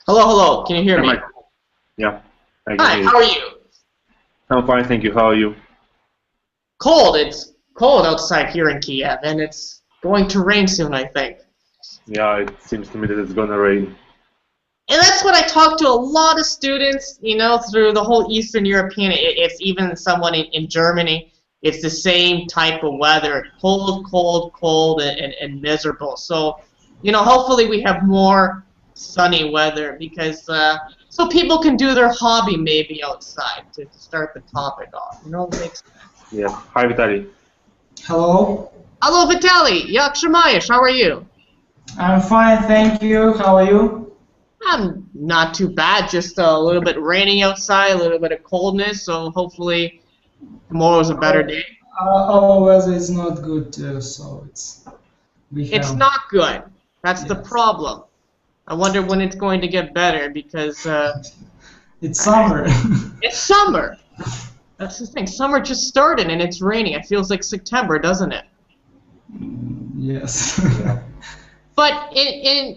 Hello, hello. Can you hear me? Yeah. I can Hi, hear you. how are you? I'm fine, thank you. How are you? Cold. It's cold outside here in Kiev, and it's going to rain soon, I think. Yeah, it seems to me that it's gonna rain. And that's what I talk to a lot of students, you know, through the whole Eastern European. It's even someone in Germany. It's the same type of weather. Cold, cold, cold, and miserable. So, you know, hopefully we have more sunny weather because so people can do their hobby maybe outside to start the topic off. You know, it makes sense. Yeah. Hi, Vitaly. Hello. Hello, Vitaly. Yak Shemayesh, how are you? I'm fine, thank you. How are you? I'm not too bad, just a little bit raining outside, a little bit of coldness, so hopefully tomorrow's a better day. Our weather is not good, so It's not good. That's the Yes. problem. I wonder when it's going to get better because It's summer. it's summer. That's the thing. Summer just started and it's raining. It feels like September, doesn't it? Yes. But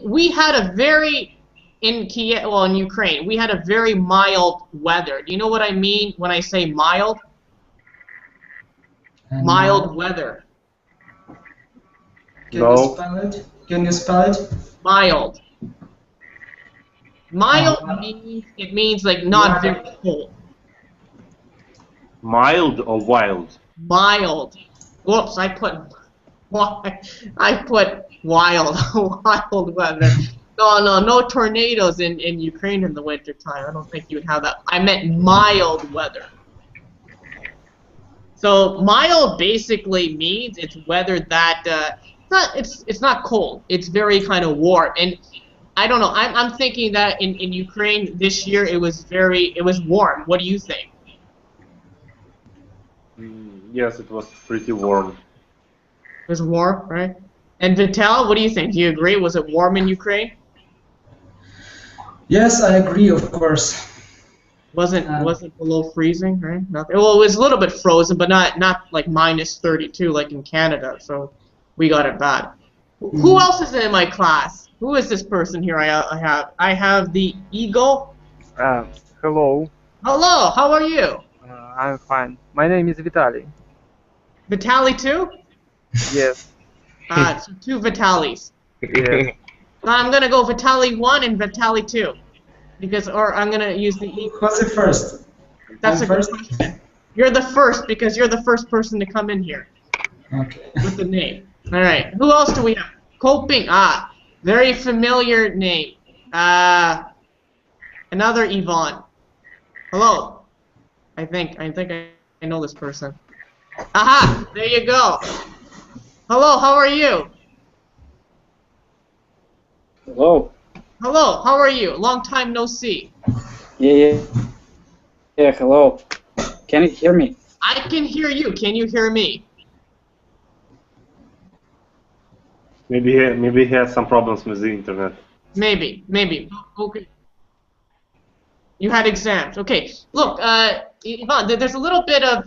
we had a very in Kiev, well, in Ukraine, we had a very mild weather. Do you know what I mean when I say mild? And, Mild weather. Can No. you spell it? Can you spell it? Mild. Mild Oh. means like not Yeah. very cold. Mild or wild? Mild. Whoops, I put wild wild weather. No tornadoes in Ukraine in the wintertime. I don't think you would have that. I meant mild weather. So mild basically means it's weather that it's not cold. It's very kind of warm. And I don't know. I'm thinking that in Ukraine this year it was warm. What do you think? Yes, it was pretty warm. It was warm, right? And Vital, what do you think? Do you agree? Was it warm in Ukraine? Yes, I agree, of course. Wasn't below freezing, right? Nothing. Well, it was a little bit frozen, but not like minus 32 like in Canada. So we got it bad. Who else is in my class? Who is this person here? I have the Eagle. Hello, Hello, how are you? I'm fine. My name is Vitaly. Vitaly too? Yes. So two Vitalis. Yes. I'm gonna go Vitaly 1 and Vitaly 2. Or I'm gonna use the Eagle. What's the first? That's I'm a good first? question. You're the first because you're the first person to come in here Okay. with the name. All right. Who else do we have? Coping. Very familiar name. Another Yvonne. Hello. I think I know this person. Aha! There you go. Hello. How are you? Hello. Hello. How are you? Long time no see. Yeah. Hello. Can you hear me? I can hear you. Can you hear me? Maybe he has some problems with the internet. Maybe. Okay. You had exams. Okay. Look, Ivan, there's a little bit of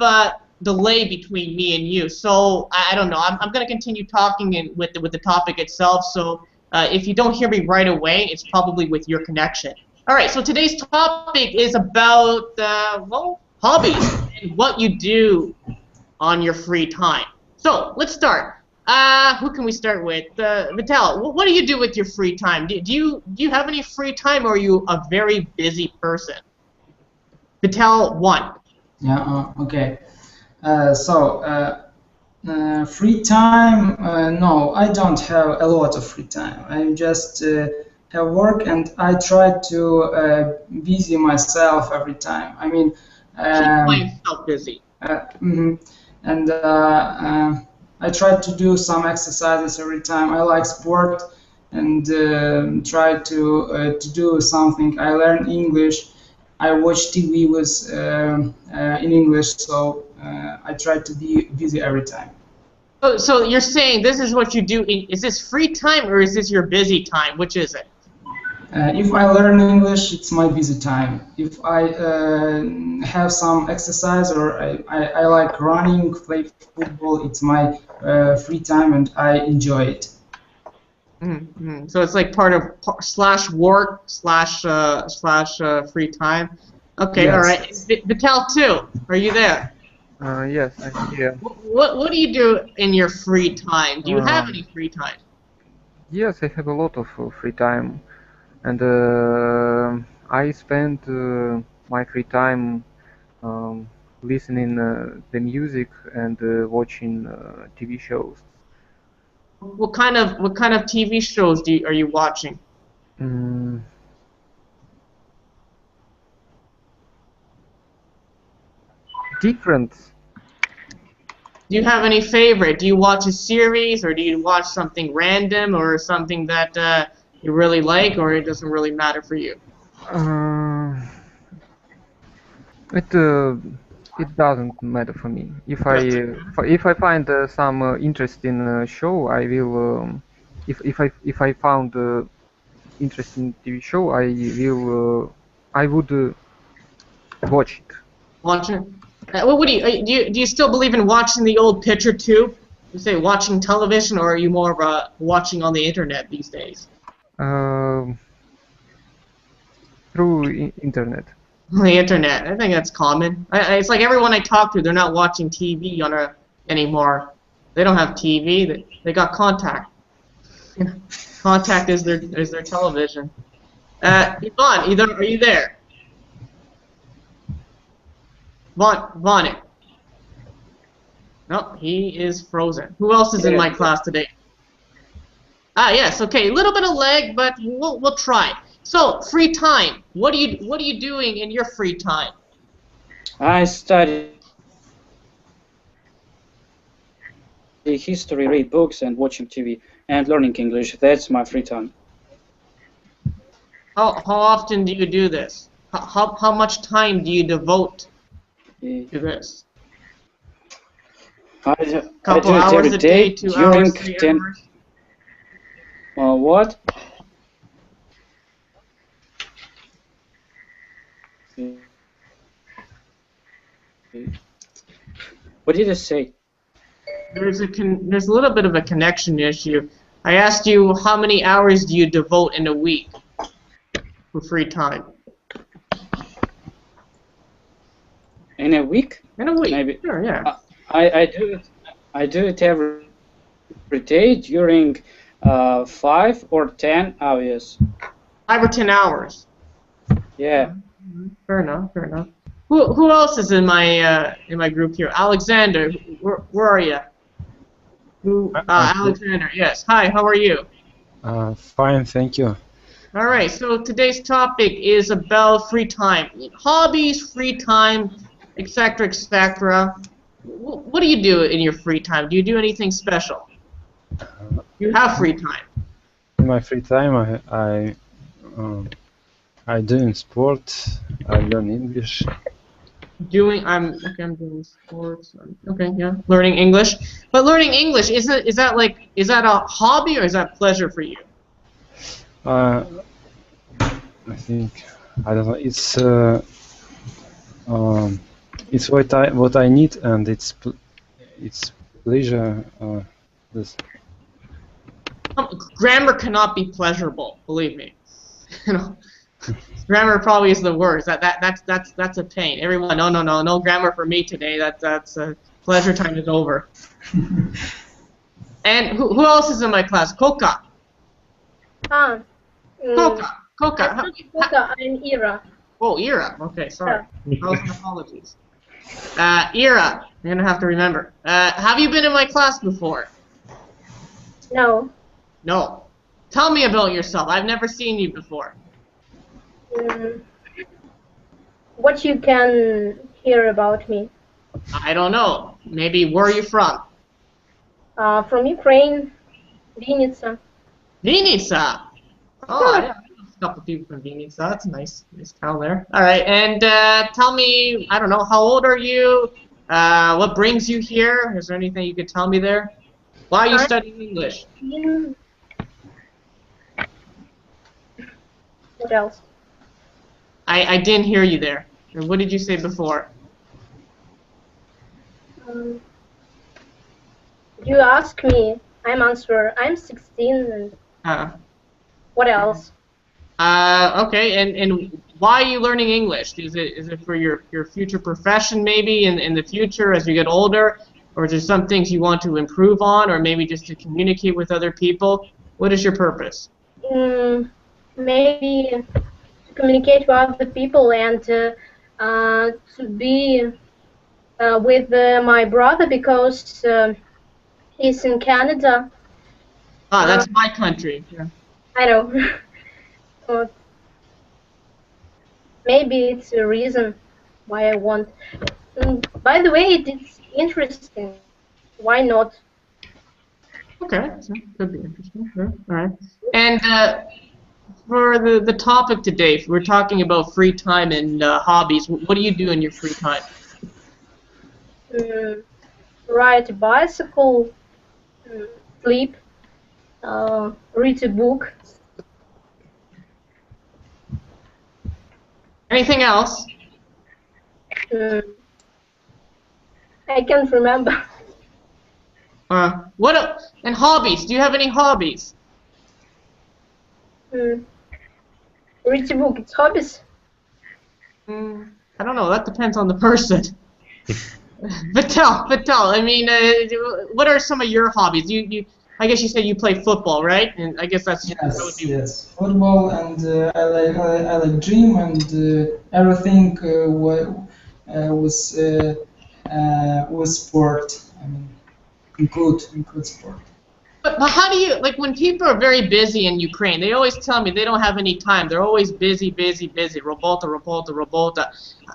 delay between me and you, so I don't know. I'm going to continue talking with the topic itself. So if you don't hear me right away, it's probably with your connection. All right. So today's topic is about well, hobbies and what you do on your free time. So let's start. Who can we start with? Vital, what do you do with your free time? Do you have any free time, or are you a very busy person? Vital 1. Yeah, okay. Free time, no, I don't have a lot of free time. I just have work and I try to busy myself every time. I mean, Keep myself busy. And I try to do some exercises every time. I like sport and try to do something. I learn English. I watch TV with in English, so I try to be busy every time. So you're saying this is what you do? Is this free time or is this your busy time? Which is it? If I learn English, it's my busy time. If I have some exercise or I like running, play football, it's my free time and I enjoy it. Mm-hmm. So it's like part of slash work slash free time. Okay, Yes. all right. Vital too. Are you there? Yes, I'm here. What do you do in your free time? Do you have any free time? Yes, I have a lot of free time, and I spend my free time listening the music and watching TV shows. What kind of TV shows are you watching? Mm, different. Do you have any favorite? Do you watch a series, or do you watch something random, or something that you really like, or it doesn't really matter for you? It doesn't matter for me. If I find some interesting show, I will. If I found interesting TV show, I would watch it. Watching? What do you still believe in watching the old picture tube? You say watching television, or are you more of a watching on the internet these days? Through internet. On the internet, I think that's common. It's like everyone I talk to, they're not watching TV anymore. They don't have TV. They got contact. Contact is their television. Yvonne, are you there? Vaughn. No, he is frozen. Who else is in my class today? Ah, yes. Okay, a little bit of lag, but we'll try. So, free time. What are you doing in your free time? I study history, read books, and watching TV, and learning English. That's my free time. How often do you do this? How much time do you devote to this? I do Couple it hours every a day day, 2 during hours, 3 10. hours? What? What did I say? There's a little bit of a connection issue. I asked you how many hours do you devote in a week for free time? In a week? In a week, Maybe. sure, yeah. I do it every day during 5 or 10 hours. 5 or 10 hours. Yeah. Fair enough. Who else is in my group here? Alexander, where are you? Alexander, yes. Hi, how are you? Fine, thank you. All right, so today's topic is about free time. Hobbies, free time, etc., etc. What do you do in your free time? Do you do anything special? You have free time. In my free time, I do in sport. I learn English. I'm doing sports. Okay, yeah, learning English. But learning English is that a hobby, or is that pleasure for you? I think I don't know. It's what I need, and it's pleasure. This. Grammar cannot be pleasurable. Believe me. You know, grammar probably is the worst. That's a pain. Everyone, no grammar for me today. That's pleasure time is over. And who else is in my class? Coca. Coca. Coca and Ira. Oh, Ira. Okay, sorry. Thousand apologies. Ira, you're gonna have to remember. Have you been in my class before? No. No. Tell me about yourself. I've never seen you before. What you can hear about me? I don't know. Maybe where are you from? From Ukraine, Vinnytsia. Vinnytsia. Oh, yeah. A couple people from Vinnytsia. That's a nice town there. All right, and tell me, I don't know, how old are you? What brings you here? Is there anything you could tell me there? Why are you studying English? What else? I didn't hear you there. What did you say before? You ask me, I'm answer. I'm 16 and What else? Okay, and why are you learning English? Is it for your future profession maybe in the future as you get older, or is there some things you want to improve on, or maybe just to communicate with other people? What is your purpose? Maybe to communicate with other people and to be with my brother because he's in Canada. That's my country. Yeah. I know. Maybe it's a reason why I want. By the way, it's interesting. Why not? Okay, so could be interesting. Sure. All right. And for the topic today, we're talking about free time and hobbies. What do you do in your free time? Ride a bicycle, sleep, read a book. Anything else? I can't remember. And hobbies? Do you have any hobbies? Read a book. It's hobbies. I don't know. That depends on the person. Vital. I mean, what are some of your hobbies? I guess you said you play football, right? And I guess that's yes, football, and I like gym and everything was sport. I mean, include sport. But how do you, like, when people are very busy in Ukraine, they always tell me they don't have any time. They're always busy. Robota.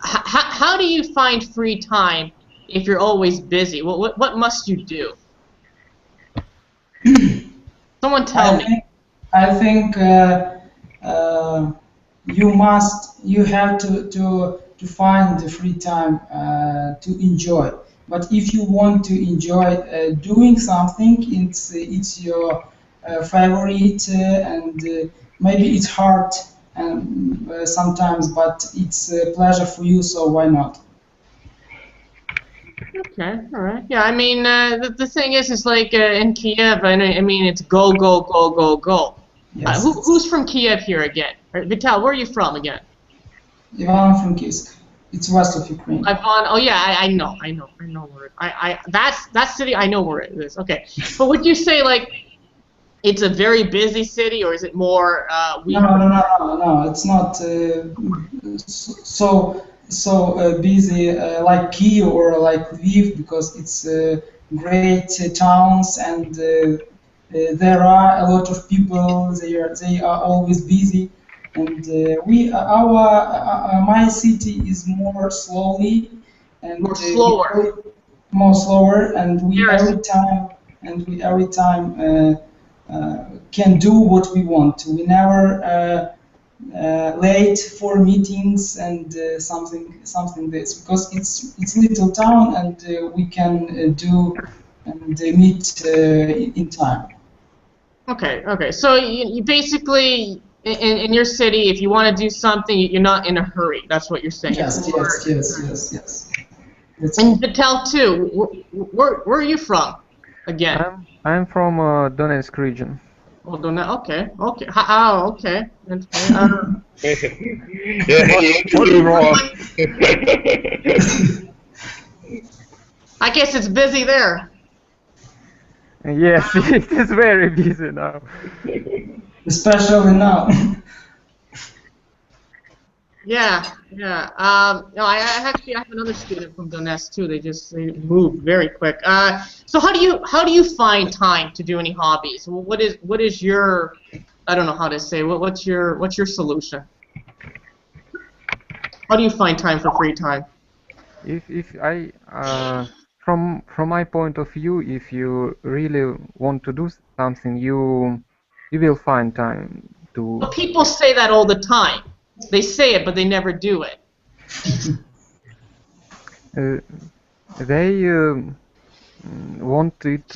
How do you find free time if you're always busy? What must you do? Someone tell me. I think you have to find the free time to enjoy. But if you want to enjoy doing something, it's your favorite, and maybe it's hard sometimes, but it's a pleasure for you. So why not? Okay, all right. Yeah, I mean, the thing is like in Kiev, I mean, it's go. Yes, who's from Kiev here again? Vital, where are you from again? Ivano-Frankivsk. It's west of Ukraine. Oh yeah, I know where it. That city, I know where it is. Okay, but would you say like it's a very busy city, or is it more? No. It's not so busy like Kyiv or like Lviv, because it's great towns, and there are a lot of people. They are always busy, and my city is more slowly and more slower, and we every time can do what we want. We never late for meetings and something this, because it's little town, and we can do and meet in time. Okay. So you basically in your city, if you want to do something, you're not in a hurry. That's what you're saying. Yes. And Vital too. Where are you from? Again. I'm from Donetsk region. Oh, Donetsk. Okay. Okay. What's wrong? I guess it's busy there. Yes, it is very busy now. Especially now. Yeah. No, I have another student from Donetsk too. They move very quick. So how do you find time to do any hobbies? What is your, I don't know how to say. What's your solution? How do you find time for free time? If I from my point of view, if you really want to do something, you will find time to. But people say that all the time. They say it, but they never do it. They want it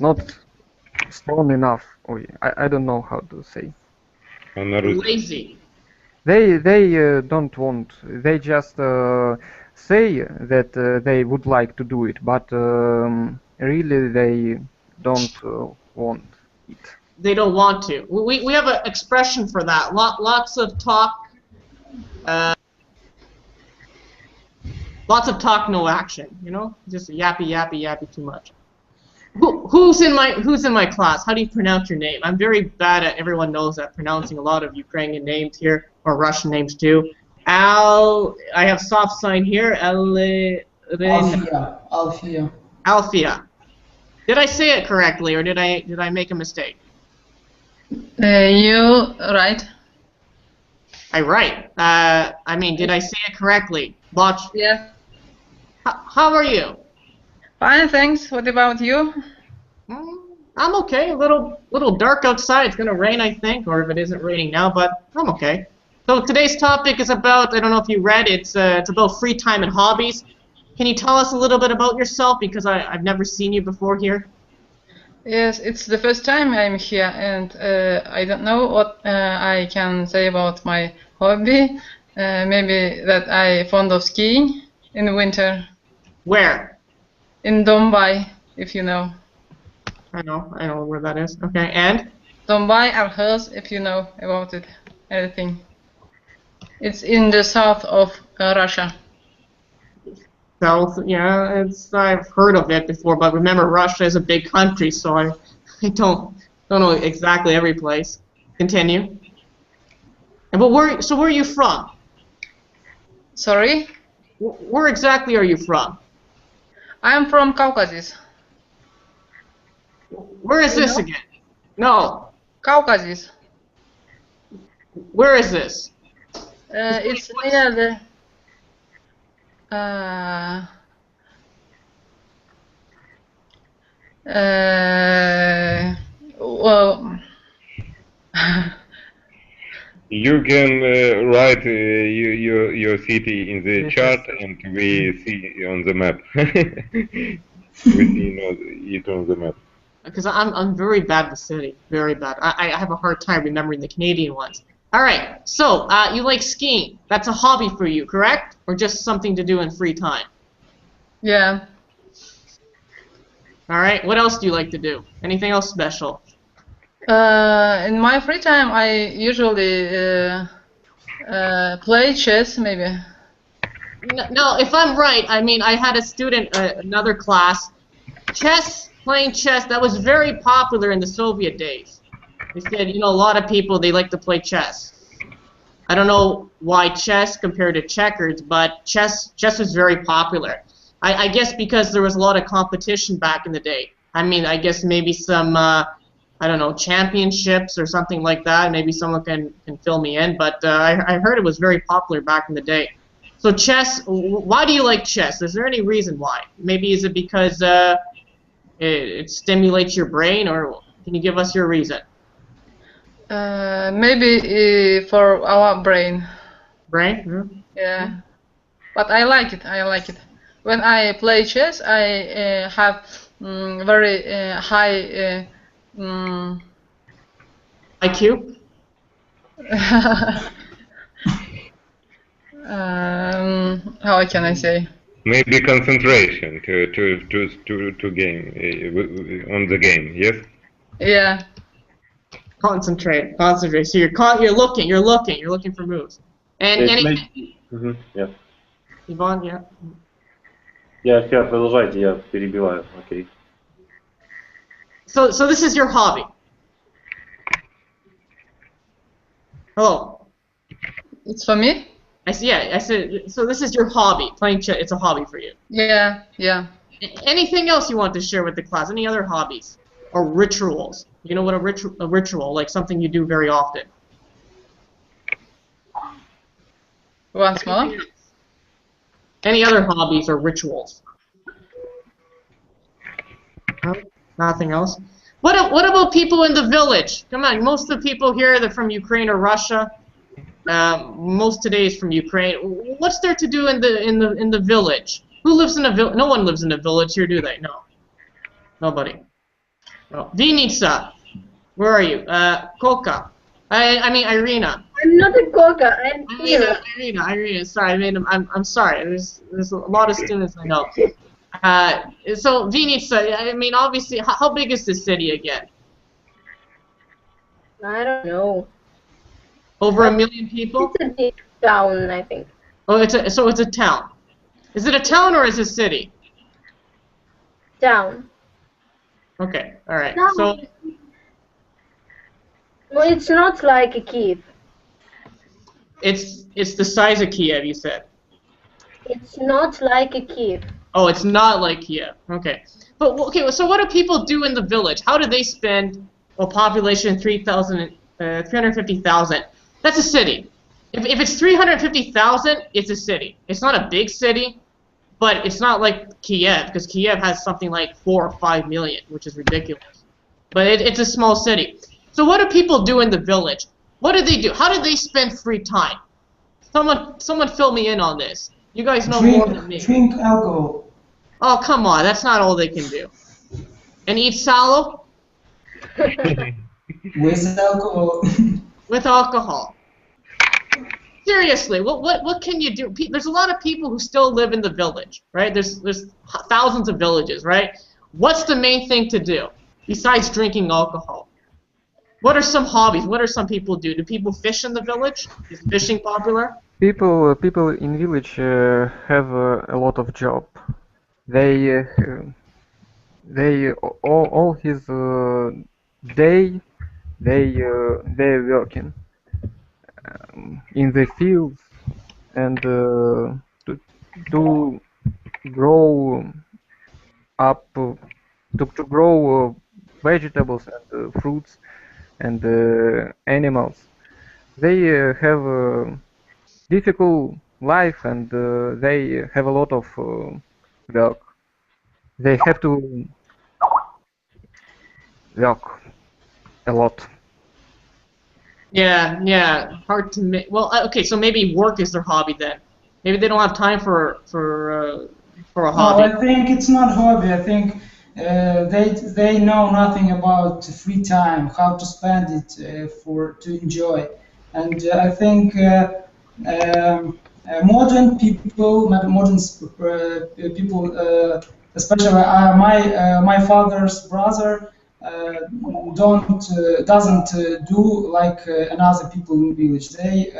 not strong enough. I don't know how to say. Lazy. They don't want. They just say that they would like to do it, but really they don't want it. They don't want to. We have an expression for that. Lots of talk. Lots of talk, no action. You know, just yappy, yappy, yappy too much. Who's in my class? How do you pronounce your name? I'm very bad at. Everyone knows that pronouncing a lot of Ukrainian names here, or Russian names too. I have soft sign here. Alfia. Alfia. Did I say it correctly, or did I make a mistake? You right? I right. I mean, did I say it correctly? Watch. Yeah. How are you? Fine, thanks. What about you? I'm okay. A little dark outside. It's gonna rain, I think, or if it isn't raining now, but I'm okay. So today's topic is about, I don't know if you read, it's about free time and hobbies. Can you tell us a little bit about yourself, because I've never seen you before here? Yes, it's the first time I'm here, and I don't know what I can say about my hobby. Maybe that I'm fond of skiing in the winter. Where? In Dombai, if you know. I know where that is. Okay, and? Dombai Arhus, if you know about it, anything. It's in the south of Russia. South, yeah, I've heard of it before, but remember, Russia is a big country, so I don't know exactly every place. Continue. But where are you from? Sorry? Where exactly are you from? I'm from Caucasus. Where is this again? No. Caucasus. Where is this? It's near the... well... You can write your city in the chart, and we see on the map. We see it on the map. Because I'm very bad with city, very bad. I have a hard time remembering the Canadian ones. All right, so you like skiing. That's a hobby for you, correct? Or just something to do in free time? Yeah. All right, what else do you like to do? Anything else special? In my free time, I usually play chess, maybe. No, if I'm right, I mean, I had a student, another class, playing chess, that was very popular in the Soviet days. They said, you know, a lot of people, they like to play chess. I don't know why chess compared to checkers, but chess was very popular. I guess because there was a lot of competition back in the day. I mean, I guess maybe some, I don't know, championships or something like that. Maybe someone can fill me in, but I heard it was very popular back in the day. So chess, why do you like chess? Is there any reason why? Maybe is it because it stimulates your brain, or can you give us your reason? Maybe for our brain. Brain? Mm-hmm. Yeah. But I like it. I like it. When I play chess, I have very high IQ? How can I say? Maybe concentration to game on the game. Yes. Yeah. Concentrate. So you're looking for moves. And Yeah. Иван, yeah. Я продолжайте, я перебиваю. Okay. So this is your hobby. Hello. It's for me? I said, so this is your hobby, playing chess. It's a hobby for you. Yeah, yeah. Anything else you want to share with the class? Any other hobbies or rituals? You know what a ritual, like something you do very often. Once more? Any other hobbies or rituals? No? Nothing else? What about people in the village? Come on, most of the people here, they're from Ukraine or Russia. Most today is from Ukraine. What's there to do in the village? Who lives in a village? No one lives in a village here, do they? No. Nobody. No. Vinica, where are you? Koka. I mean Irina. I'm not a coca. I'm here. Irina, sorry, I'm sorry. There's a lot of students I know. So Vinica, I mean, obviously, how big is this city again? I don't know. Over 1 million people? It's a big town, I think. Oh, it's a town. Is it a town or is it a city? Town. Okay, all right. No. So Well, it's not like a Kiev. it's the size of Kiev, you said. It's not like a Kiev. Oh, it's not like Kiev. Okay. But okay, so what do people do in the village? How do they spend a population 350,000? That's a city. If it's 350,000, it's a city. It's not a big city, but it's not like Kiev, because Kiev has something like 4 or 5 million, which is ridiculous. But it's a small city. So what do people do in the village? What do they do? How do they spend free time? Someone fill me in on this. You guys know more than me. Drink alcohol. Oh, come on. That's not all they can do. And eat salad? With alcohol. With alcohol. Seriously, what can you do? There's a lot of people who still live in the village, right? There's thousands of villages, right? What's the main thing to do besides drinking alcohol? What are some hobbies? What are some people do? Do people fish in the village? Is fishing popular? People in village have a lot of job. They all his day they're working in the fields and to grow up to grow vegetables and fruits and animals. They have a difficult life and they have a lot of work. They have to work a lot. Yeah, hard to make. Well, okay, so maybe work is their hobby then. Maybe they don't have time for a hobby. No, I think it's not hobby. I think they know nothing about free time, how to spend it to enjoy. And I think modern people, especially my father's brother, doesn't do like another people in village. They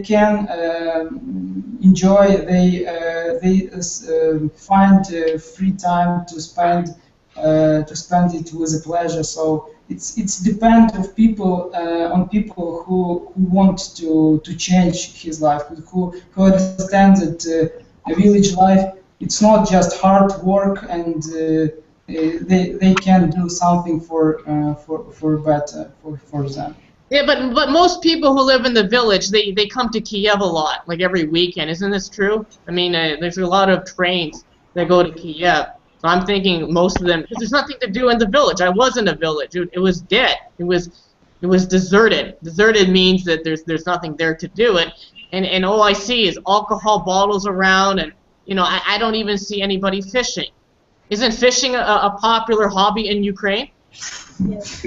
can enjoy. They find free time to spend it with a pleasure. So it's depend of people on people who want to change his life, who understand that a village life it's not just hard work and they can do something for better for them. Yeah, but most people who live in the village, they come to Kiev a lot, like every weekend. Isn't this true? I mean, there's a lot of trains that go to Kiev. So I'm thinking most of them, because there's nothing to do in the village. I was in a village. It was dead. It was deserted. Deserted means that there's nothing there to do it. And all I see is alcohol bottles around, and I don't even see anybody fishing. Isn't fishing a popular hobby in Ukraine? Yes.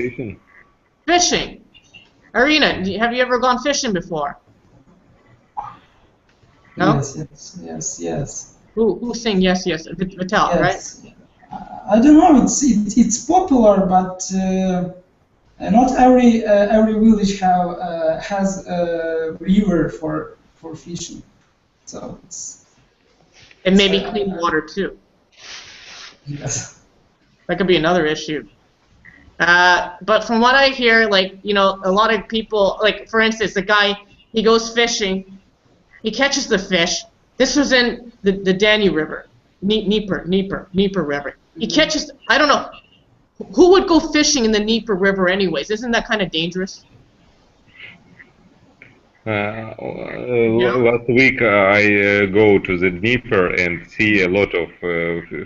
Fishing. Irina, have you ever gone fishing before? No? Yes. Who's saying yes? Vital, yes. Right? I don't know. It's popular, but not every village has a river for fishing. So it's. And maybe clean water too. Yes. That could be another issue. But from what I hear, like, a lot of people, like, for instance, the guy, he goes fishing, he catches the fish. This was in the Danube River, Dnieper River. He catches, I don't know, who would go fishing in the Dnieper River anyways? Isn't that kind of dangerous? Last week I go to the Dnieper and see a lot of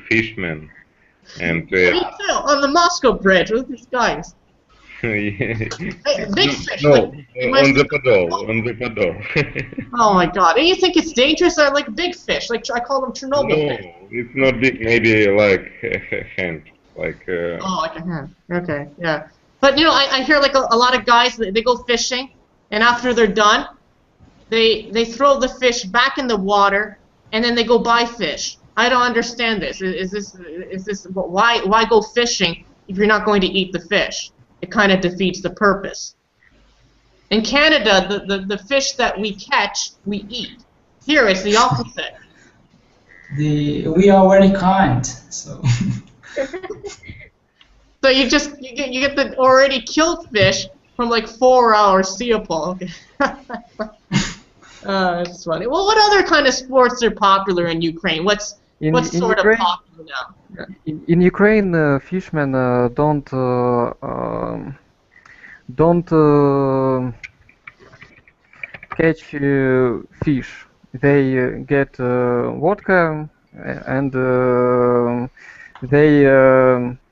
fishermen. And Me too, on the Moscow Bridge with these guys. Hey, big fish. No, like, on the Podol. Oh my God! And you think it's dangerous? I like big fish. Like I call them Chernobyl fish. No, it's not big. Maybe like a hand. Like. Oh, like a hand. Okay, yeah. But I hear like a lot of guys they go fishing, and after they're done, they throw the fish back in the water, and then they go buy fish. I don't understand this. Is this why go fishing if you're not going to eat the fish? It kind of defeats the purpose. In Canada, the fish that we catch, we eat. Here, it's the opposite. We are very kind, so. So you get the already killed fish from like 4 hours Seapol. Okay. That's funny. Well, what other kind of sports are popular in Ukraine? What's sort of popular now? In Ukraine, fishermen don't catch fish. They get vodka and they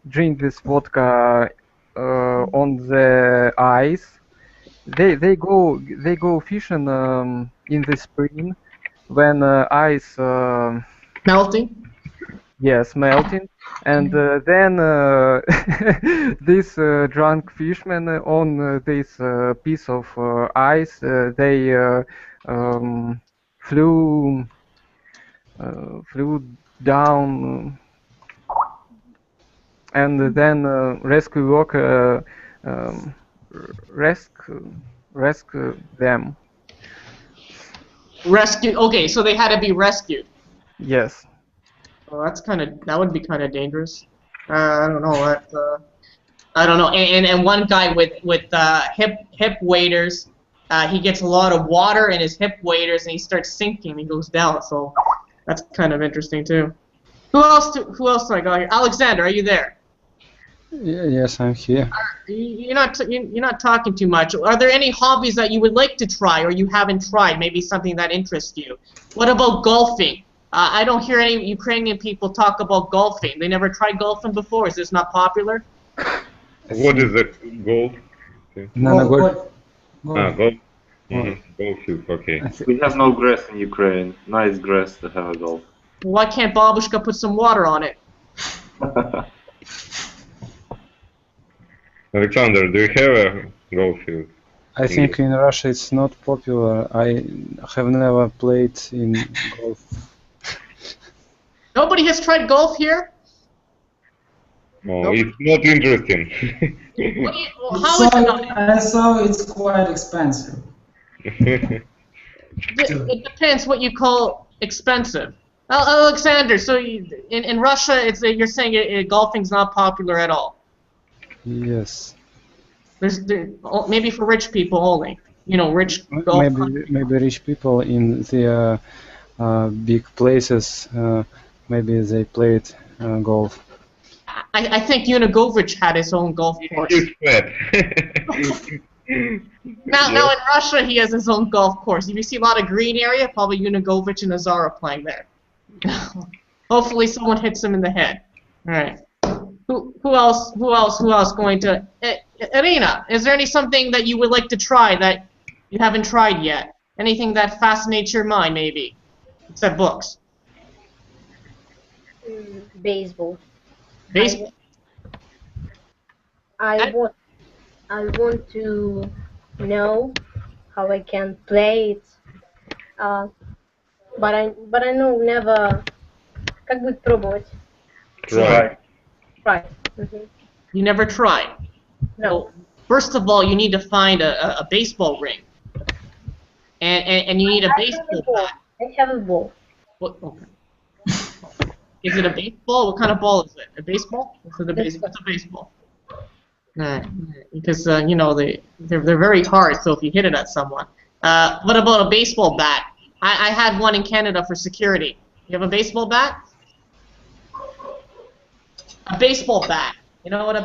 drink this vodka on the ice. They go fishing in the spring when ice melting. Yes, melting, and then this drunk fishermen on this piece of ice they flew down, and then rescue worker rescue them. Rescue. Okay, so they had to be rescued. Yes. Well, that would be kind of dangerous. I don't know. I don't know. And one guy with hip waders, he gets a lot of water in his hip waders, and he starts sinking. And he goes down. So that's kind of interesting too. Who else do I got here? Alexander, are you there? Yes, I'm here. You're not talking too much. Are there any hobbies that you would like to try or you haven't tried? Maybe something that interests you. What about golfing? I don't hear any Ukrainian people talk about golfing. They never tried golfing before. Is this not popular? What is it? Golf? Golf. Golf. Golf field. Okay. We have no grass in Ukraine. Nice grass to have a golf. Why can't Babushka put some water on it? Alexander, do you have a golf field? I think in Russia it's not popular. I have never played in golf. Nobody has tried golf here? No, nope. It's not interesting. How is it not? I saw it's quite expensive. It depends what you call expensive. Alexander, so in Russia, you're saying golfing's not popular at all? Yes. Maybe for rich people only. You know, rich golf. Maybe rich people in the big places. Maybe they played golf. I think Yunugovich had his own golf course. Now in Russia he has his own golf course. If you see a lot of green area, probably Yunugovich and Azara playing there. Hopefully someone hits him in the head. All right. Who else going to? Irina, is there something that you would like to try that you haven't tried yet? Anything that fascinates your mind, maybe, except books? Baseball. Baseball. I want to know how I can play it, but I know never. Как будет пробовать? Try. Right. You never tried? No. Well, first of all, you need to find a baseball ring, and you need a baseball bat. I have a ball. What? Okay. Is it a baseball? What kind of ball is it? A baseball? It's a baseball. Alright. Because you know they're very hard. So if you hit it at someone, what about a baseball bat? I had one in Canada for security. You have a baseball bat? A baseball bat. You know what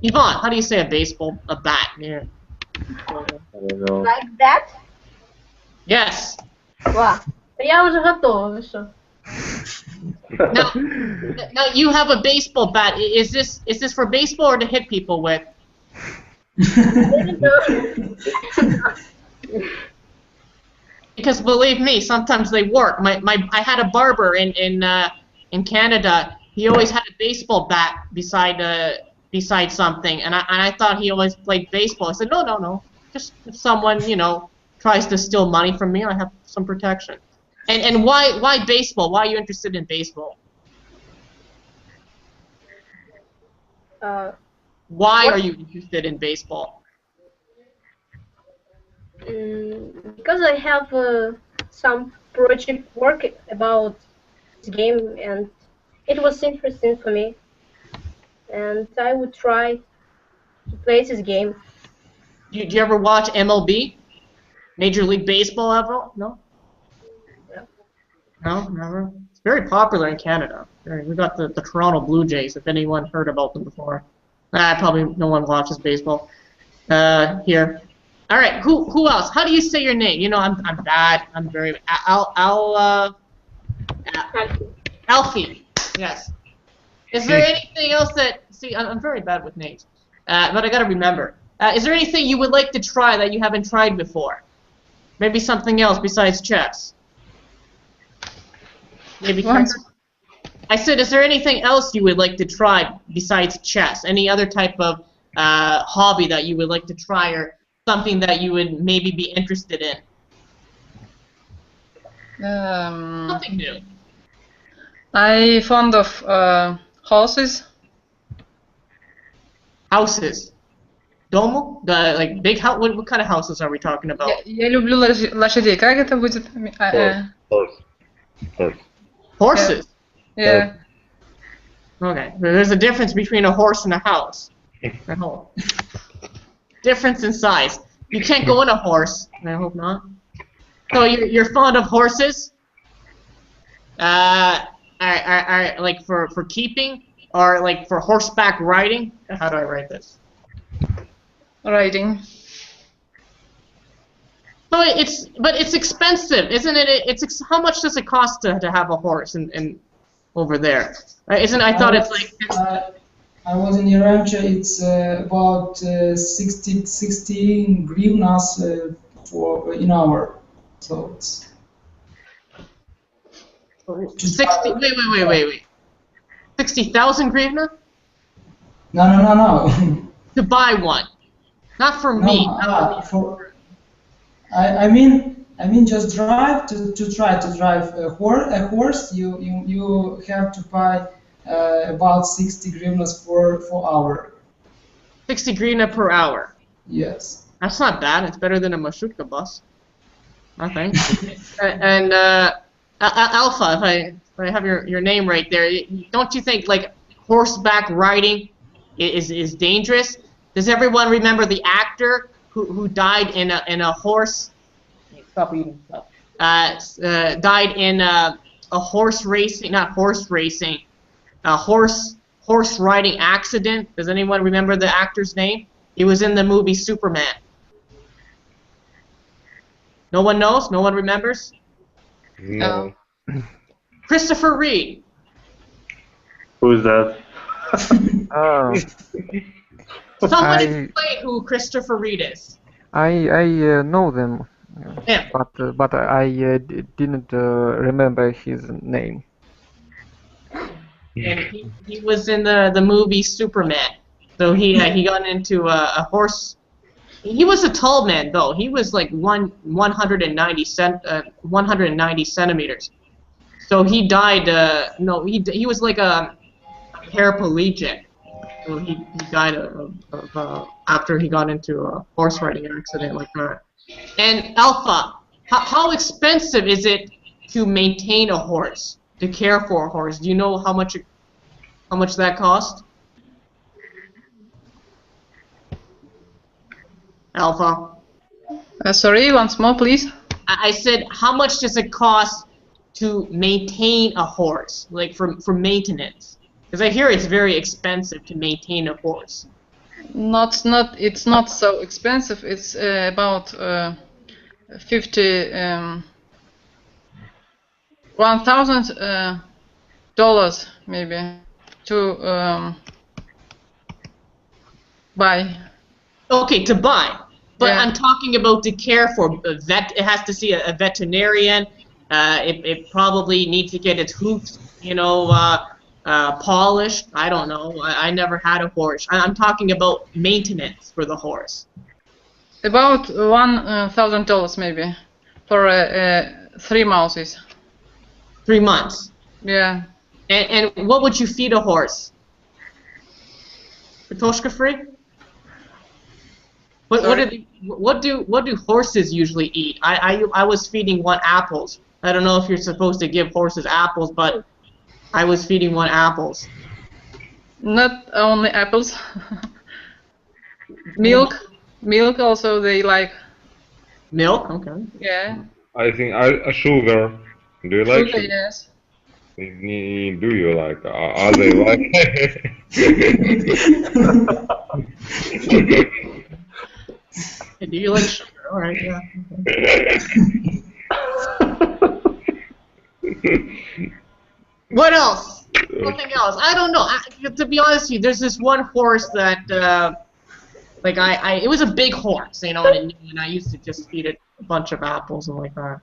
Yvonne, how do you say a bat? Yeah. I don't know. Like that? Yes. Wow. Я уже готова, вы что? Now you have a baseball bat. Is this for baseball or to hit people with? Because believe me, sometimes they work. I had a barber in Canada. He always had a baseball bat beside besides something, and I thought he always played baseball. I said, no. Just if someone, you know, tries to steal money from me, I have some protection. And why baseball? Why are you interested in baseball? Why are you interested in baseball? Because I have some project work about this game, and it was interesting for me, and I would try to play this game. Do you ever watch MLB? Major League Baseball ever? No? No, never. It's very popular in Canada. We got the Toronto Blue Jays, if anyone heard about them before. Probably no one watches baseball. Here. All right, who else? How do you say your name? You know, I'm bad. I'm very Alfie. Yes. Is there anything else that? See, I'm very bad with names, but I gotta remember. Is there anything you would like to try that you haven't tried before? Maybe something else besides chess. Maybe chess. I said, is there anything else you would like to try besides chess? Any other type of hobby that you would like to try, or something that you would maybe be interested in? Something new. I'm fond of houses. Houses. Domo? Like big house? What kind of houses are we talking about? Я люблю лошадей. Как это будет? Horses? Yeah. Okay. There's a difference between a horse and a house. Difference in size. You can't go in a horse. I hope not. So you're fond of horses? Like for keeping, or like for horseback riding? How do I write this? Riding. So it's expensive, isn't it? How much does it cost to have a horse in over there? Isn't I thought it's like. I was in Yaramcha. It's about 16 grivnas for an hour. So it's 60. Wait. 60,000 grivna? No. To buy one, not for me. I mean, just drive to try to drive a horse. You have to buy about 60 grivnas per hour. 60 grivna per hour. Yes. That's not bad. It's better than a marshrutka bus, I think. And Alpha, if I have your name right there, don't you think like horseback riding is dangerous? Does everyone remember the actor who died in a horse? Stop eating stuff. Died in a horse racing, not horse racing, a horse riding accident. Does anyone remember the actor's name? He was in the movie Superman. No one knows? No one remembers? No. Christopher Reed. Who's that? Someone explain who Christopher Reed is. I know them, Yeah. but I didn't remember his name. And he was in the movie Superman. So he got into a horse. He was a tall man though. He was like 190 centimeters. So he died. He was like a paraplegic. So he died after he got into a horse riding accident like that. And Alpha, how expensive is it to maintain a horse, to care for a horse? Do you know how much that costs? Alpha. Sorry, once more, please. I said, how much does it cost to maintain a horse, like for maintenance? Because I hear it's very expensive to maintain a horse. It's not so expensive. It's about $1,000 maybe to buy. Okay, to buy. But Yeah. I'm talking about to care for. It has to see a veterinarian. It probably needs to get its hoofs, polished. I don't know. I never had a horse. I'm talking about maintenance for the horse. About $1,000 maybe for 3 months. 3 months. Yeah. And what would you feed a horse? Katoshka free? What do horses usually eat? I was feeding one apples. I don't know if you're supposed to give horses apples, but I was feeding one apples. Not only apples. Milk also they like. Milk? Okay. Yeah. I think sugar. Do you like Sugar? sugar? Yes. Do you like? Are they like? Do you like sugar? All right. Yeah. Okay. What else? Something else. I don't know. To be honest with you, there's this one horse that, it was a big horse, you know, and I used to just feed it a bunch of apples and like that.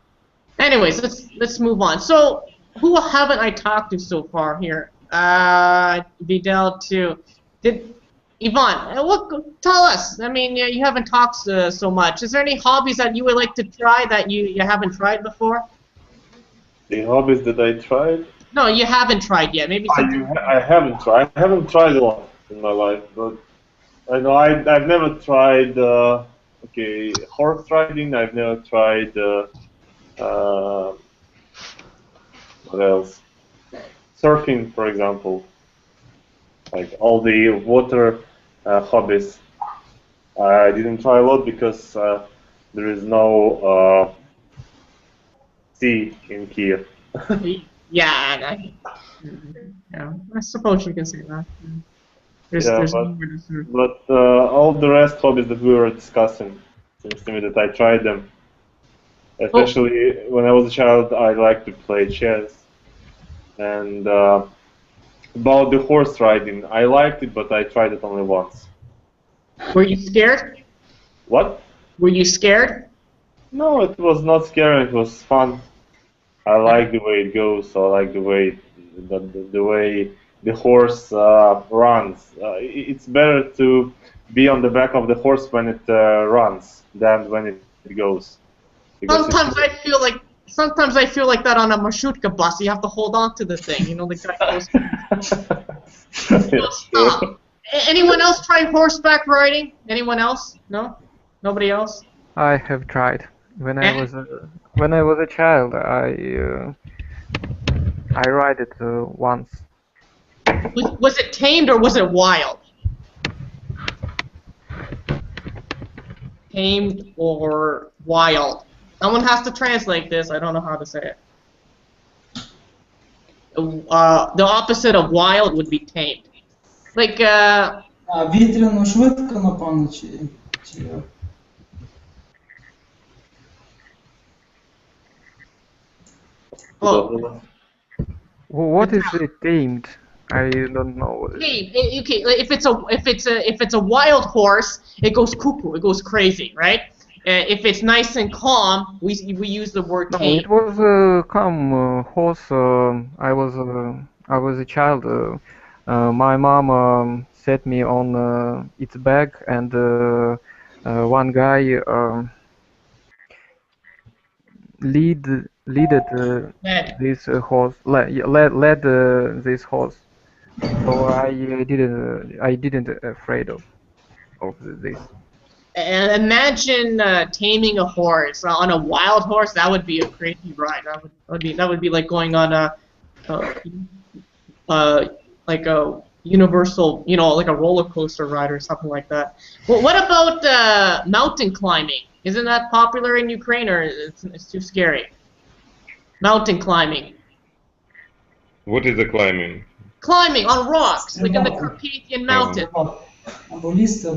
Anyways, let's move on. So, who haven't I talked to so far here? Vidal too. Ivan, tell us. I mean, you haven't talked so much. Is there any hobbies that you would like to try that you haven't tried before? The hobbies that I tried? No, you haven't tried yet. Maybe something. I haven't tried. I haven't tried a lot in my life, but I know I've never tried. Horse riding. I've never tried. What else? Surfing, for example. Like all the water hobbies. I didn't try a lot because there is no sea in Kiev. Yeah, I suppose you can say that. But all the rest hobbies that we were discussing, seems to me that I tried them. Especially when I was a child, I liked to play chess. And about the horse riding, I liked it, but I tried it only once. Were you scared? What? Were you scared? No, it was not scary. It was fun. I like the way it goes. I like the way the horse runs. It's better to be on the back of the horse when it runs than when it goes. Sometimes I feel like that on a marshrutka bus. You have to hold on to the thing. You know, the guy goes. Stop. Anyone else try horseback riding? Anyone else? No? Nobody else? I have tried. When I was a child, I ride it once. Was it tamed or was it wild? Tamed or wild? Someone has to translate this. I don't know how to say it. The opposite of wild would be tamed. Like Вітряну швидко, напевно, чи What is it tamed? I don't know. Tamed. Okay, if it's a wild horse, it goes cuckoo. It goes crazy, right? If it's nice and calm, we use the word tamed. It was a calm horse. I was a child. My mom set me on its back, and one guy led this horse. Led this horse. So I didn't afraid of this. And imagine taming a horse on a wild horse. That would be a crazy ride. That would be like going on like a universal, like a roller coaster ride or something like that. Well, what about mountain climbing? Isn't that popular in Ukraine, or it's too scary? Mountain climbing. What is the climbing? Climbing on rocks, like in the Carpathian Mountains. We don't have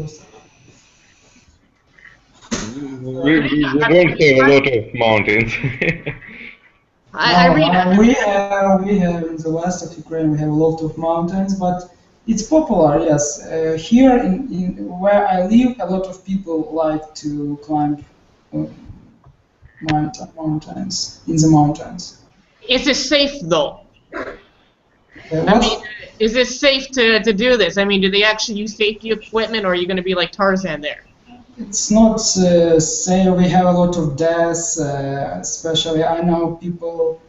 a lot of mountains. We have in the west of Ukraine, we have a lot of mountains, but it's popular, yes. Here in where I live, a lot of people like to climb mountains, in the mountains. Is it safe though? is it safe to do this? I mean, do they actually use safety equipment, or are you going to be like Tarzan there? It's not say we have a lot of deaths, especially I know people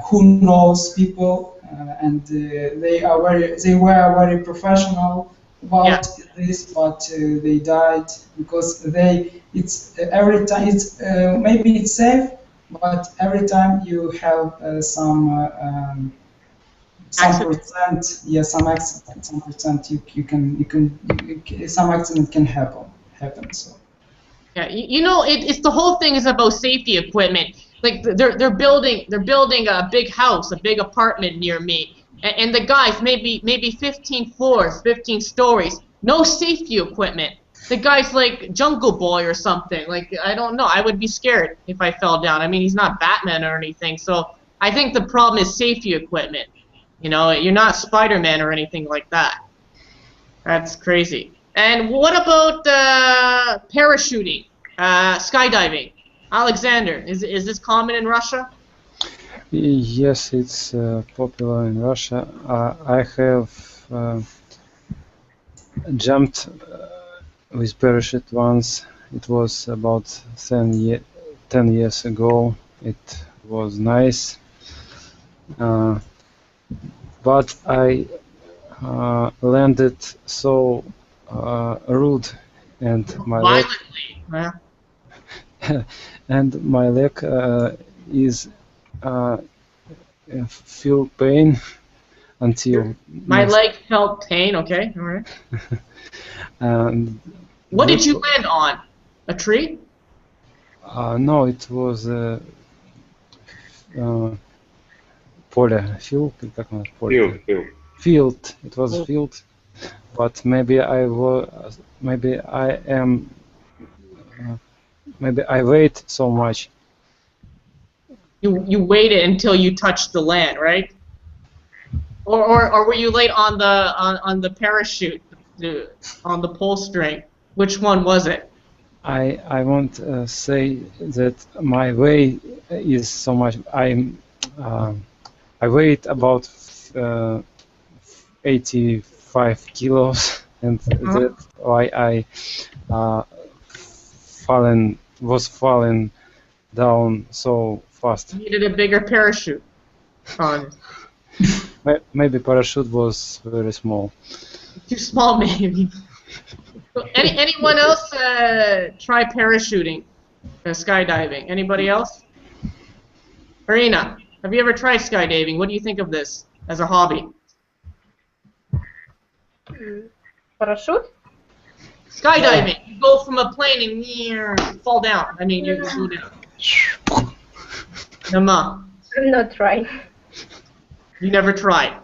who knows people, and they were very professional about this, but they died because it's every time maybe it's safe, but every time you have some percent, some accident, some percent you can some accident can happen. So. Yeah, you know, it's the whole thing is about safety equipment. Like they're building a big house, a big apartment near me, and the guys maybe 15 floors, 15 stories, no safety equipment. The guy's like Jungle Boy or something. Like I don't know, I would be scared if I fell down. I mean, he's not Batman or anything, so I think the problem is safety equipment. You know, you're not Spider-Man or anything like that. That's crazy. And what about parachuting, skydiving? Alexander, is this common in Russia? Yes, it's popular in Russia. I have jumped with parachute once. It was about 10 years ago. It was nice. But I landed so rude, and my leg, and my leg is feel pain until my leg felt pain. Okay, all right. And what did you land on? A tree? No, it was field. Field. It was a field. But maybe I wait so much. You waited until you touched the land, right? Or were you late on the parachute, on the pull string? Which one was it? I won't say that my weight is so much. I weigh about 85 kilos, and that's why I was falling down so fast. You needed a bigger parachute on. Maybe parachute was very small. Too small, maybe. Anyone else try parachuting, skydiving? Anybody else? Irina, have you ever tried skydiving? What do you think of this as a hobby? Parachute? Skydiving. You go from a plane and you fall down. I mean, you go down. Nama. I'm not trying. You never tried.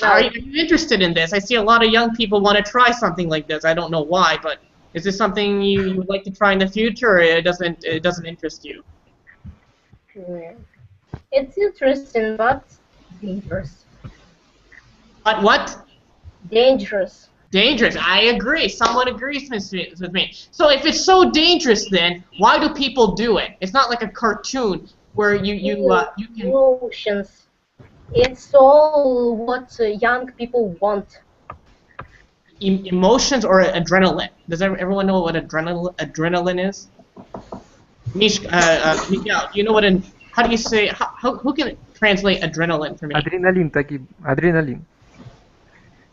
Are you interested in this? I see a lot of young people want to try something like this. I don't know why, but is this something you would like to try in the future, or it doesn't interest you? Yeah. It's interesting, but dangerous. But what? Dangerous. Dangerous. I agree. Someone agrees with me. So if it's so dangerous, then why do people do it? It's not like a cartoon where you can. Emotions. It's all what young people want. Emotions or adrenaline? Does everyone know what adrenaline is? Miguel, do you know what how do you say? Who can translate adrenaline for me? Adrenaline.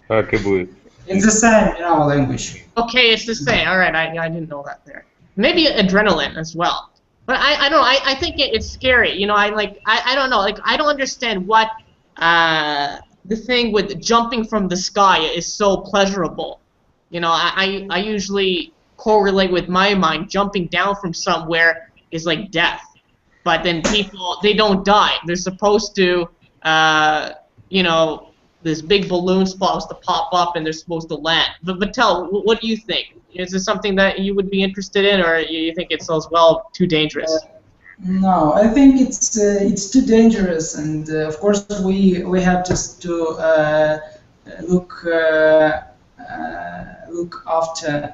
Так и будет. It's the same in our language. Okay, it's the same. All right, I didn't know that there. Maybe adrenaline as well. But I don't know. I think it's scary. You know, I don't know. Like I don't understand what the thing with jumping from the sky is so pleasurable. You know, I usually correlate with my mind jumping down from somewhere is like death. But then people, they don't die. They're supposed to, you know, this big balloon supposed to pop up and they're supposed to land. But tell, what do you think? Is this something that you would be interested in, or you think it's as well too dangerous? No, I think it's too dangerous, and of course we have just to look after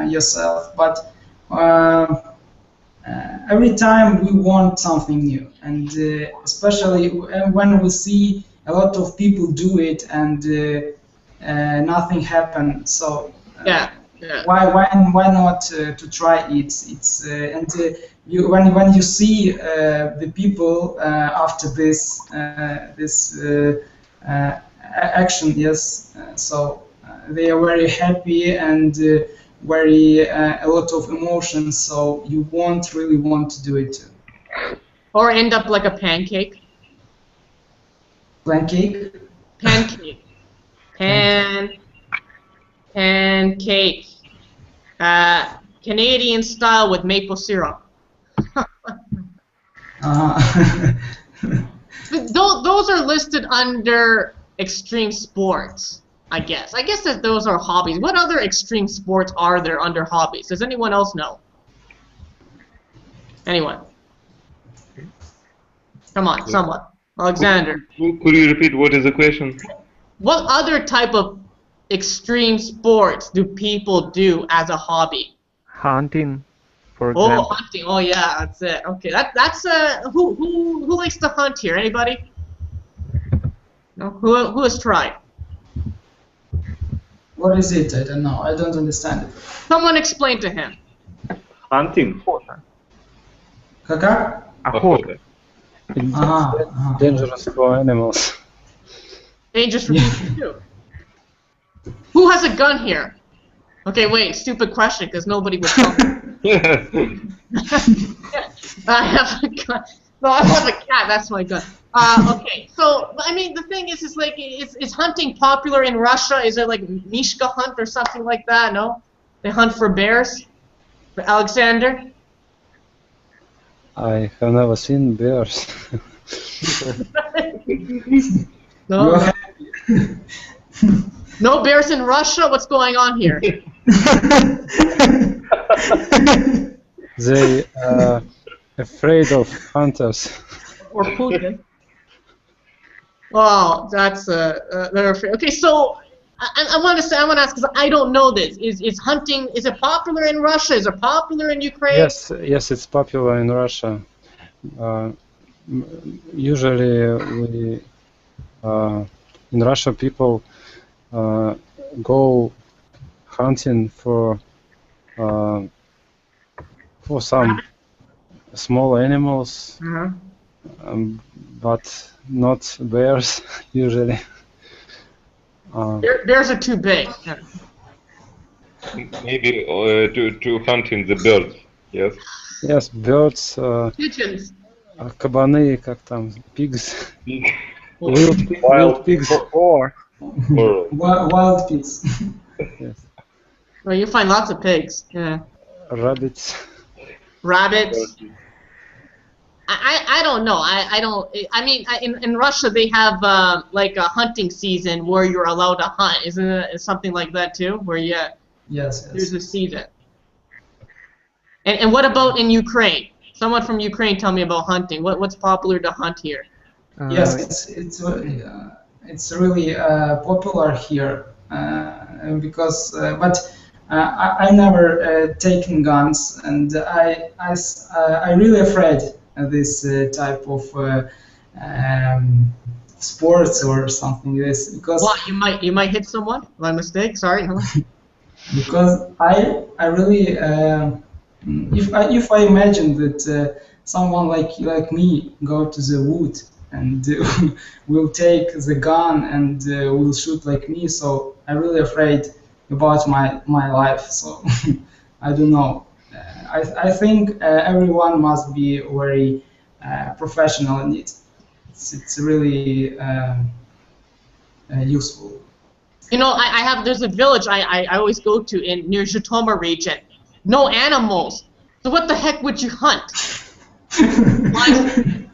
yourself. But every time we want something new, and especially when we see a lot of people do it and nothing happened. So Yeah. why not to try it? It's you when you see the people after this action, yes, so they are very happy and very a lot of emotions. So you won't really want to do it. Or end up like a pancake. Pancake. Pancake. Pancake. Canadian style with maple syrup. Those are listed under extreme sports, I guess. I guess that those are hobbies. What other extreme sports are there under hobbies? Does anyone else know? Anyone? Come on, someone. Alexander. Could you repeat what is the question? What other type of extreme sports do people do as a hobby? Hunting, for example. Oh, hunting. Oh, yeah, that's it. Okay, that's who likes to hunt here? Anybody? No. Who has tried? What is it? I don't know. I don't understand it. Someone explain to him. Hunting. Кака? Охота. It's dangerous for animals. Dangerous for people too. Who has a gun here? Okay, wait. Stupid question, because nobody would tell me. I have a gun. No, I have a cat. That's my gun. Okay, so I mean, the thing is like, is hunting popular in Russia? Is it like Mishka hunt or something like that? No, they hunt for bears. For Alexander. I have never seen bears. No. No bears in Russia. What's going on here? They are afraid of hunters. Or Putin. Well, that's they're afraid. Okay, so I want to ask because I don't know this. Is hunting? Is it popular in Russia? Is it popular in Ukraine? Yes, it's popular in Russia. Usually, we in Russia people go hunting for some small animals, but not bears usually. Bears are too big. Maybe to hunting the birds. Yes. Yes, birds. Pigeons. Кабаны, как там, pigs. Wild pigs. Or Wild pigs. Yes. Well, you find lots of pigs. Yeah. Rabbits. Rabbits. I don't know. I mean, in Russia they have like a hunting season where you're allowed to hunt. Isn't it something like that too? Where Yes. there's a season. And what about in Ukraine? Someone from Ukraine tell me about hunting. What's popular to hunt here? Yes, it's really popular here because but I never taken guns and I really afraid of this type of sports or something like this because What, you might hit someone by mistake? Sorry. because I really if I imagine that someone like me go to the wood and will take the gun and will shoot like me, so I'm really afraid about my life. So I don't know. I think everyone must be very professional in it. It's really useful. You know, there's a village I always go to near Zhytomyr region. No animals. So what the heck would you hunt?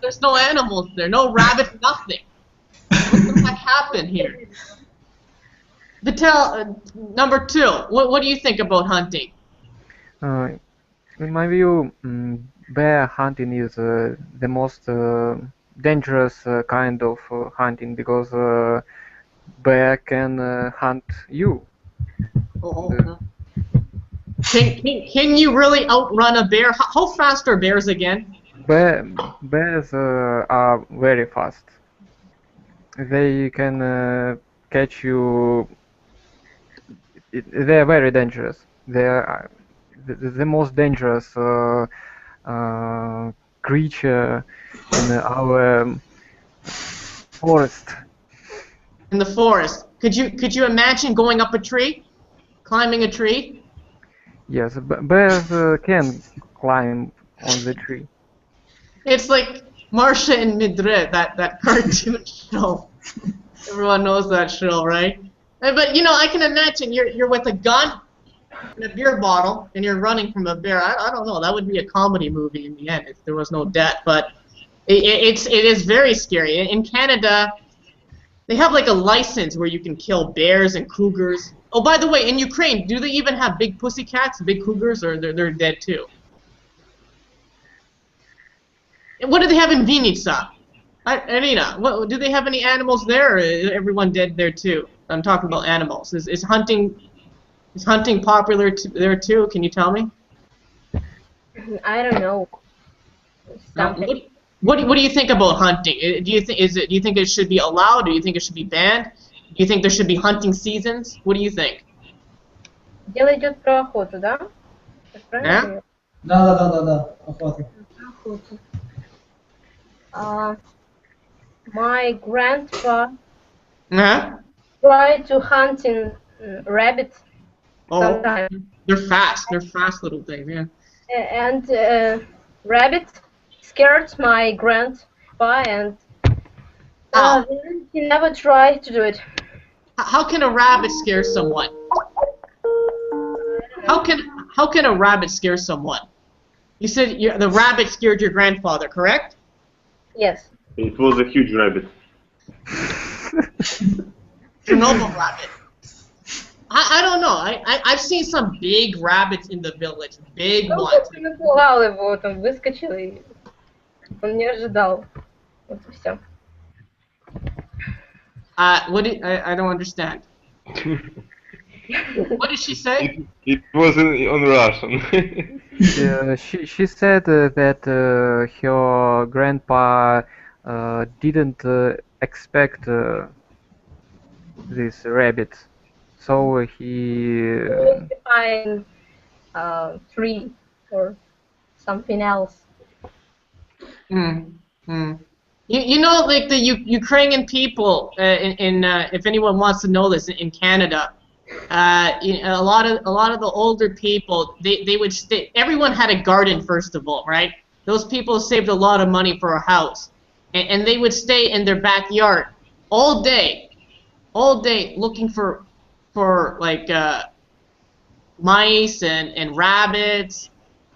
There's no animals there, no rabbits, nothing. What the heck happened here? Vitel, number 2, what do you think about hunting? in my view, bear hunting is the most dangerous kind of hunting because bear can hunt you. Can you really outrun a bear? How fast are bears again? Bears are very fast. they can catch you. They are very dangerous. They are the most dangerous creature in our forest. In the forest. Could you imagine going up a tree, climbing a tree? Yes, bears can climb on the tree. It's like Marcia and Madrid, that cartoon show. Everyone knows that show, right? But you know, I can imagine you're with a gun and a beer bottle and you're running from a bear. I don't know. That would be a comedy movie in the end if there was no death. But it is very scary. In Canada, they have like a license where you can kill bears and cougars. Oh, by the way, in Ukraine, do they even have big pussycats, big cougars, or they're dead too? And what do they have in Vinica? Irina, do they have any animals there, or is everyone dead there too? I'm talking about animals. Is hunting popular there too? Can you tell me? I don't know. What do you think about hunting? Do you think it should be allowed? Do you think it should be banned? Do you think there should be hunting seasons? What do you think? Дело идет про охоту, да? Yeah? Да, охота. My grandpa Uh-huh. tried to hunt in rabbits sometimes. They're fast. They're fast little things, yeah. And rabbit scared my grandpa, and he never tried to do it. How can a rabbit scare someone? How can a rabbit scare someone? You said the rabbit scared your grandfather, correct? Yes. It was a huge rabbit. Chernobyl rabbit. I don't know. I've seen some big rabbits in the village, big ones. Напугал его, там выскочил, и он не ожидал. Вот и все. I don't understand. What did she say? It was on Russian. She said that her grandpa didn't expect this rabbit, so he behind tree or something else. You know, like the Ukrainian people, if anyone wants to know this, in Canada, a lot of the older people, they would stay. Everyone had a garden first of all, right? Those people saved a lot of money for a house, and they would stay in their backyard all day looking for like mice and rabbits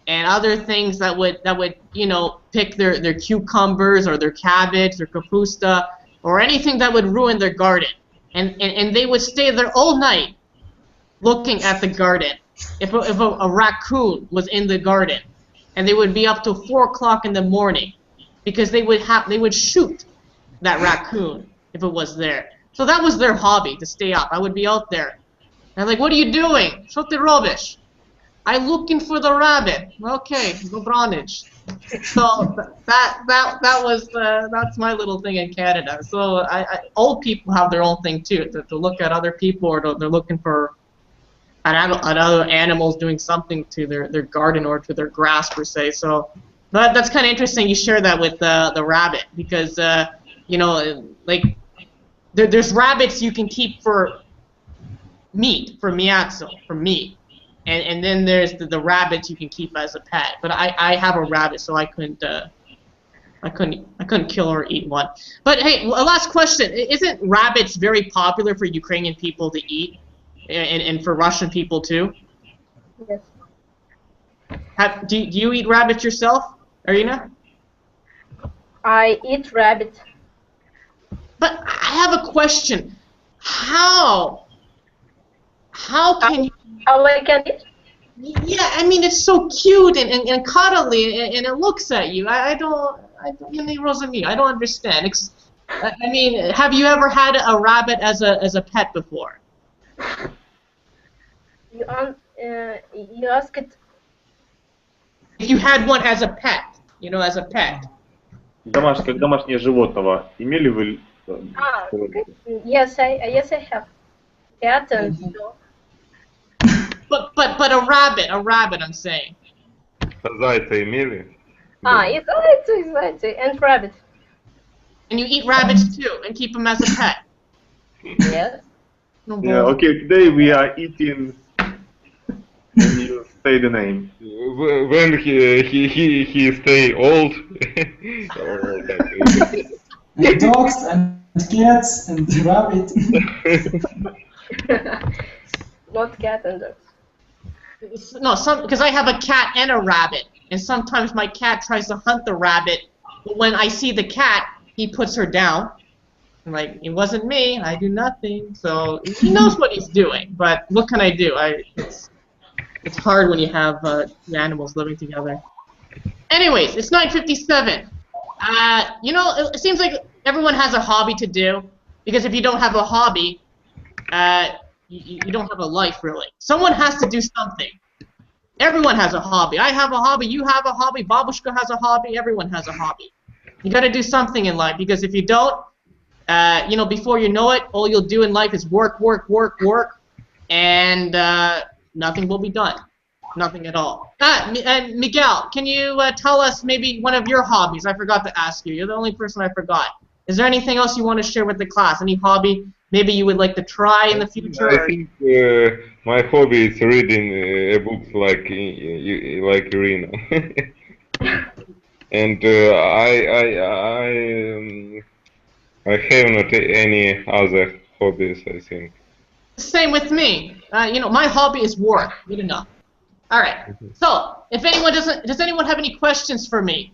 and other things that would pick their cucumbers or their cabbage, their kapusta, or anything that would ruin their garden. And they would stay there all night looking at the garden. If a raccoon was in the garden, and they would be up till 4 o'clock in the morning because they would shoot that raccoon if it was there. So that was their hobby, to stay up. I would be out there. And like, what are you doing? What the rubbish? I'm looking for the rabbit. Okay, dobranich. So that's my little thing in Canada. So old people have their own thing too, to look at other people, or they're looking for at other animals doing something to their garden or to their grass per se. So that's kind of interesting. You share that with the rabbit, because like there's rabbits you can keep for meat, for miazzo, for meat. And then there's the rabbits you can keep as a pet. But I have a rabbit, so I couldn't kill or eat one. But hey, a last question: isn't rabbits very popular for Ukrainian people to eat, and for Russian people too? Yes. Do you eat rabbits yourself, Irina? I eat rabbit. But I have a question: how can you? How I can eat? Yeah, I mean, it's so cute and cuddly, and it looks at you. I don't understand. I mean, have you ever had a rabbit as a pet before? You ask it. If you had one as a pet, as a pet. Как домашнее животного имели вы Okay. Yes, I have cat and dog. But a rabbit, I'm saying. Зайца имели? И зайцы, and rabbit. And you eat rabbits too, and keep them as a pet. Yes. Yeah, okay, today we are eating, and you say the name. When he stay old. And dogs and cats and rabbit. Not cat and dog. No, because I have a cat and a rabbit, and sometimes my cat tries to hunt the rabbit, but when I see the cat, he puts her down. I'm like, it wasn't me, I do nothing. So he knows what he's doing, but what can I do? It's hard when you have two animals living together. Anyways, it's 9:57. You know, it seems like everyone has a hobby to do, because if you don't have a hobby, you don't have a life, really. Someone has to do something. Everyone has a hobby. I have a hobby, you have a hobby, Babushka has a hobby, everyone has a hobby. You got to do something in life, because if you don't, you know, before you know it, all you'll do in life is work, and nothing will be done. Nothing at all. And Miguel, can you tell us maybe one of your hobbies? I forgot to ask you. You're the only person I forgot. Is there anything else you want to share with the class? Any hobby maybe you would like to try in the future? I think my hobby is reading books like Irina. And I have not any other hobbies, I think. Same with me. You know, my hobby is work. Good enough. All right. So, if anyone does anyone have any questions for me?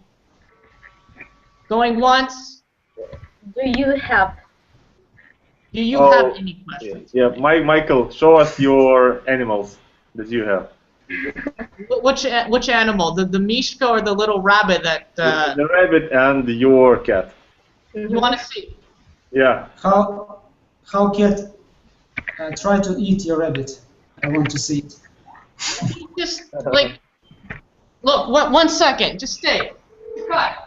Going once. Do you have any questions? Yeah, Michael, show us your animals that you have. Which animal? The Mishka or the little rabbit that? The rabbit and your cat. You want to see? Yeah. How cat try to eat your rabbit? I want to see it. Just like, look. 1 second. Just stay. Cut.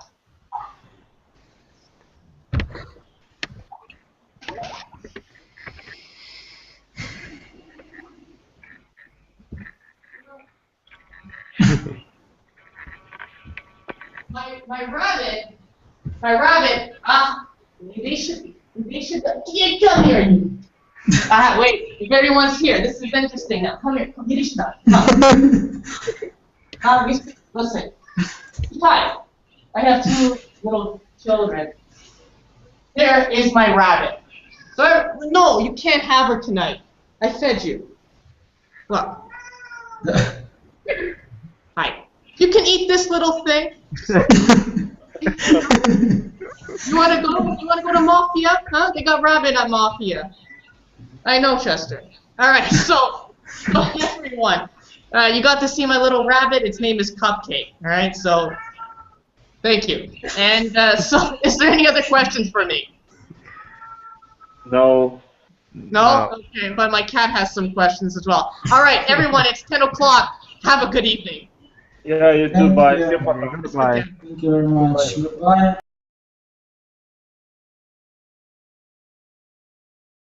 My rabbit, they should, yeah, come here, you. Wait, if everyone's here, this is interesting now. Come here, come. Listen. Hi, I have two little children. There is my rabbit. So, no, you can't have her tonight. I fed you. Look. Hi. You can eat this little thing. You wanna go to Mafia? Huh? They got rabbit at Mafia. I know, Chester. All right, so everyone, you got to see my little rabbit. Its name is Cupcake. All right, so thank you. And so, is there any other questions for me? No. No? Okay, but my cat has some questions as well. All right, everyone, it's 10 o'clock. Have a good evening. Yeah, you too. Bye. Thank you very much. Bye.